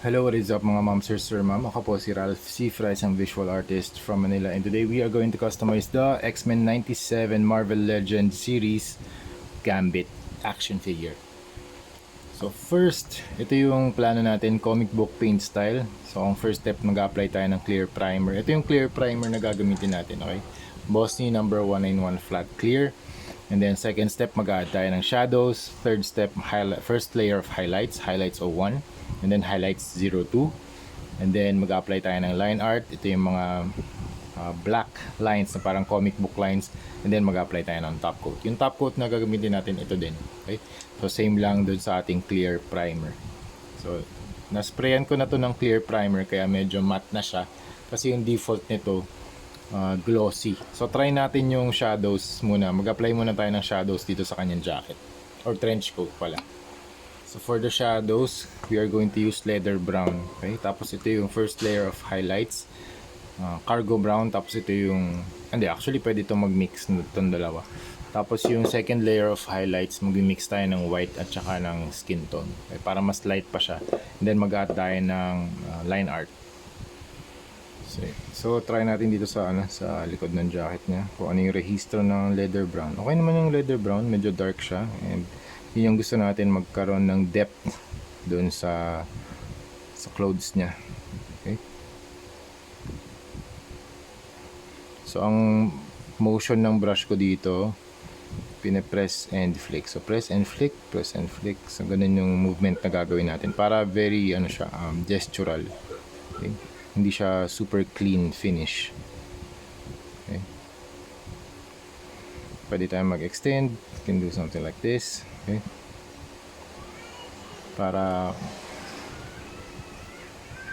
Hello, what is up mga ma'am, sir, ma'am? Ako po si Ralph C. Fry, isang visual artist from Manila. And today we are going to customize the X-Men 97 Marvel Legends series Gambit action figure. So first, ito yung plano natin, comic book paint style. So ang first step, mag-apply tayo ng clear primer. Ito yung clear primer na gagamitin natin, okay? Bossy number 191 flat clear. And then second step, mag-add tayo ng shadows. Third step, first layer of highlights 01. And then highlights 02. And then mag-apply tayo ng line art. Ito yung mga black lines na parang comic book lines. And then mag-apply tayo ng top coat. Yung top coat na gagamitin natin, ito din. Okay? So same lang dun sa ating clear primer. So nasprayan ko na to ng clear primer kaya medyo matte na siya. Kasi yung default nito glossy. So try natin yung shadows muna. Mag-apply muna tayo ng shadows dito sa kanyang jacket. Or trench coat pala. So for the shadows, we are going to use leather brown. Okay? Tapos ito yung first layer of highlights. Cargo brown. Tapos ito yung... Hindi, actually pwede ito mag-mix itong dalawa. Tapos yung second layer of highlights, mag-mix tayo ng white at saka ng skin tone. Okay? Para mas light pa siya. And then mag-add tayo ng line art. So try natin dito sa likod ng jacket niya kung ano yung rehistro ng leather brown. Okay naman yung leather brown, medyo dark siya, and yun yung gusto natin, magkaroon ng depth doon sa clothes niya. Okay? So ang motion ng brush ko dito, pine-press and flick. So press and flick, press and flick. So ganun yung movement na gagawin natin para very gestural. Okay? Hindi siya super clean finish. Okay. Pwede tayong mag-extend. You can do something like this. Okay. Para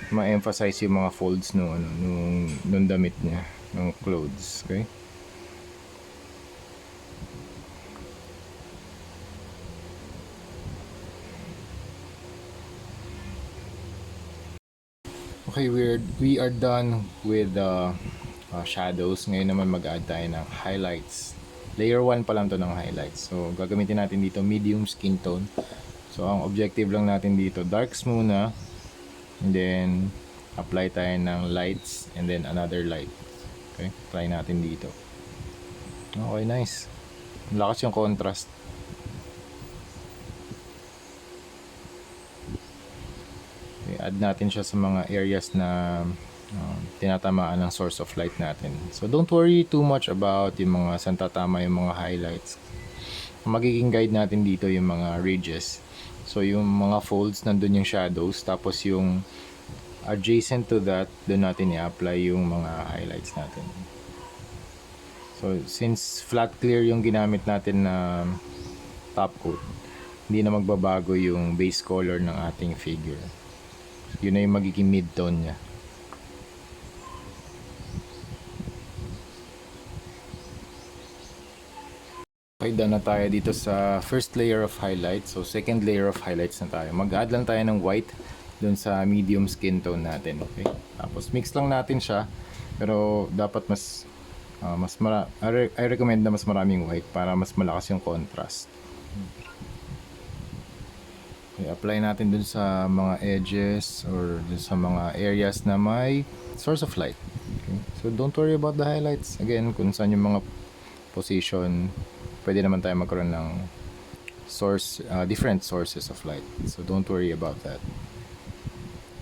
ma-emphasize yung mga folds nung damit niya, ng clothes. Okay. Okay, we are done with the shadows. Ngayon naman mag-add tayo ng highlights. Layer 1 pa lang to ng highlights. So gagamitin natin dito medium skin tone. So ang objective lang natin dito, darks muna, and then apply tayo ng lights, and then another light. Okay, try natin dito. Okay, nice. Lakas yung contrast. I-add natin siya sa mga areas na tinatamaan ng source of light natin. So don't worry too much about yung mga saan tatama yung mga highlights. Magiging guide natin dito yung mga ridges. So yung mga folds, nandun yung shadows. Tapos yung adjacent to that, doon natin i-apply yung mga highlights natin. So since flat clear yung ginamit natin na top coat, hindi na magbabago yung base color ng ating figure. Yun na yung magiging mid-tone niya. Okay, done na tayo dito sa first layer of highlights. So second layer of highlights na tayo. Mag-add lang tayo ng white dun sa medium skin tone natin. Okay, tapos mix lang natin siya, pero dapat I recommend na mas maraming white para mas malakas yung contrast. Okay, apply natin dun sa mga edges or dun sa mga areas na may source of light. Okay? So don't worry about the highlights. Again, kung saan yung mga position, pwede naman tayo magkaroon ng different sources of light. So don't worry about that.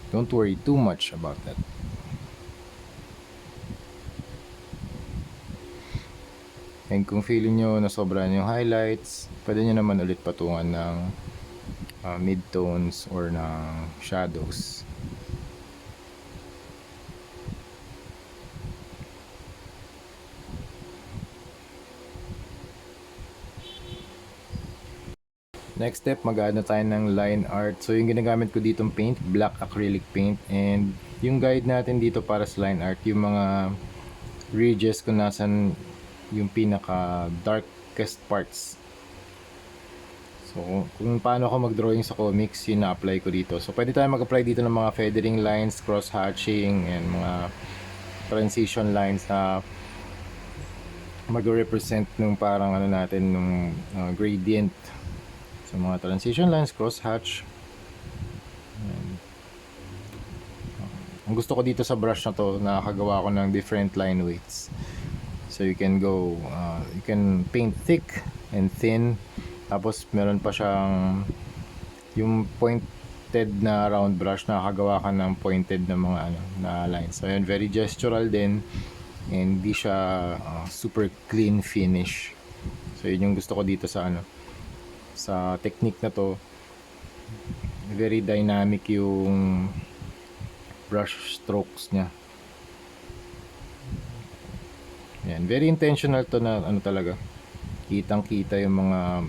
Don't worry too much about that. And kung feeling nyo na sobrahan yung highlights, pwede nyo naman ulit patungan ng mid-tones or ng shadows. Next step, mag-add na tayo ng line art. So yung ginagamit ko ditong paint, black acrylic paint, and yung guide natin dito para sa line art, yung mga ridges kung nasan yung pinaka darkest parts. So kung paano ako mag-drawing sa comics, yun na-apply ko dito. So pwede tayo mag-apply dito ng mga feathering lines, cross-hatching, and mga transition lines na mag-represent nung parang natin, nung gradient. So mga transition lines, cross-hatch, ang gusto ko dito sa brush na to, nakakagawa ko ng different line weights. So you can go, you can paint thick and thin. Tapos meron pa siyang yung pointed na round brush, nakakagawa ka ng pointed na mga na lines. So yun, very gestural din, and hindi siya super clean finish. So yun yung gusto ko dito sa sa technique na to. Very dynamic yung brush strokes niya. Yan, very intentional to na talaga. Kitang-kita yung mga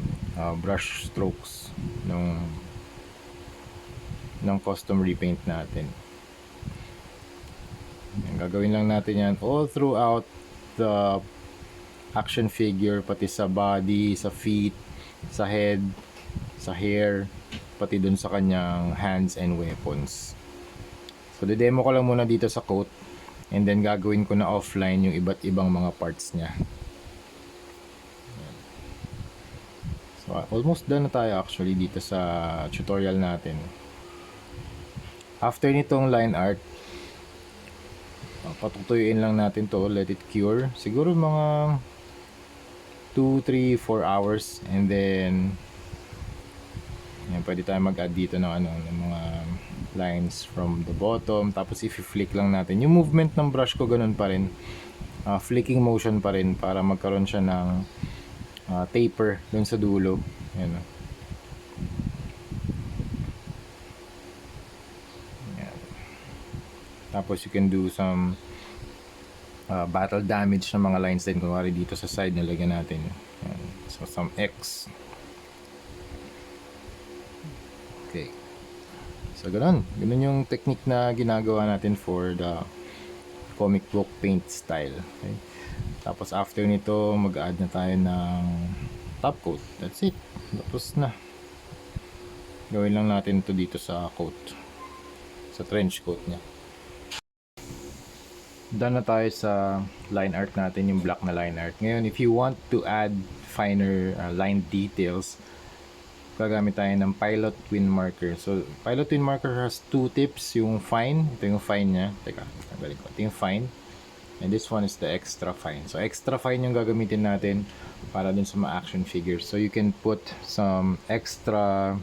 brush strokes ng custom repaint natin. Yan, gagawin lang natin yan all throughout the action figure, pati sa body, sa feet, sa head, sa hair, pati dun sa kanyang hands and weapons. So, demo ko lang muna dito sa coat, and then gagawin ko na offline yung iba't ibang mga parts niya. So, almost done na tayo actually dito sa tutorial natin. After nitong line art, patutuyuin lang natin to, let it cure. Siguro mga 2, 3, 4 hours, and then yan, pwede tayo mag-add dito ng ng mga lines from the bottom. Tapos i-flick lang natin. Yung movement ng brush ko ganun pa rin. Flicking motion pa rin para magkaroon siya ng taper dun sa dulo. Yan. Yan. Tapos you can do some battle damage na mga lines din. Kunwari dito sa side nilagyan natin. Yan. So some X. Okay. So ganun yung technique na ginagawa natin for the comic book paint style. Okay. Tapos after nito, mag-add na tayo ng top coat. That's it. Tapos na. Gawin lang natin to dito sa coat. Sa trench coat niya. Done na tayo sa line art natin, yung black na line art. Ngayon, if you want to add finer line details, gagamit tayo ng Pilot Twin Marker. So, Pilot Twin Marker has two tips. Yung fine, ito yung fine niya. Teka, tanggalin ko. Ito yung fine. And this one is the extra fine. So, extra fine yung gagamitin natin para dun sa mga action figures. So, you can put some extra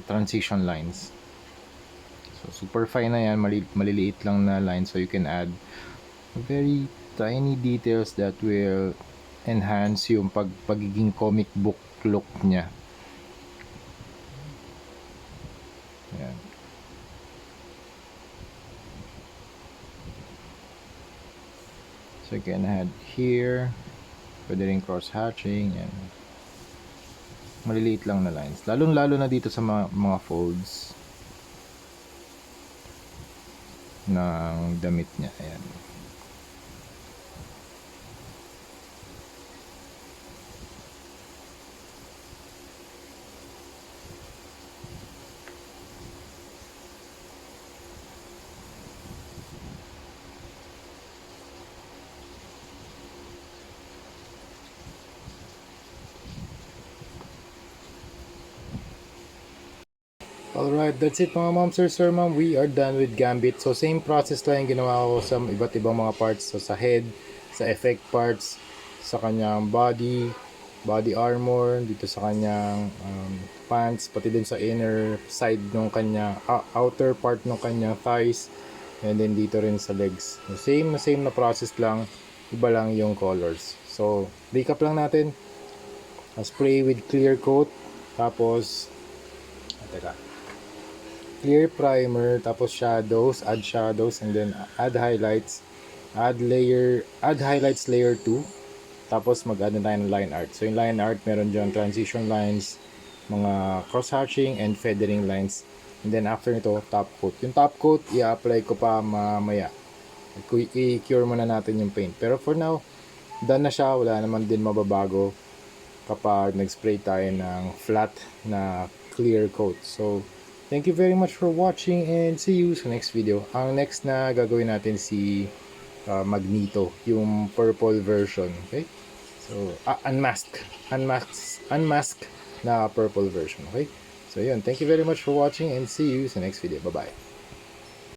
transition lines. So, super fine na yan. Maliliit lang na line. So, you can add very tiny details that will enhance yung pagiging comic book look niya. Yan. So you can add here. Pwede rin cross-hatching. Yan. Maliliit lang na lines. Lalo na dito sa mga folds ng damit niya. Ayan. Alright, that's it mga ma'am, sir, ma'am. We are done with Gambit. So, same process lang yung ginawa ko sa iba't ibang mga parts. So, sa head, sa effect parts, sa kanyang body armor, dito sa kanyang pants, pati din sa inner side ng kanya, outer part ng kanya thighs, and then dito rin sa legs. So, same na process lang, iba lang yung colors. So, recap lang natin. Spray with clear coat, tapos clear primer, tapos shadows, add shadows, and then add highlights, add highlights layer 2, tapos mag-add na tayo ng line art. So yung line art, meron dyan transition lines, mga cross-hatching and feathering lines, and then after nito, top coat. Yung top coat, i-apply ko pa mamaya. I-cure muna natin yung paint. Pero for now, done na siya, wala naman din mababago kapag nag-spray tayo ng flat na clear coat. So thank you very much for watching, and see you sa next video. Ang next na gagawin natin si Magneto, yung purple version. Okay? So, unmasked na purple version. Okay? So, yun. Thank you very much for watching, and see you sa next video. Bye-bye.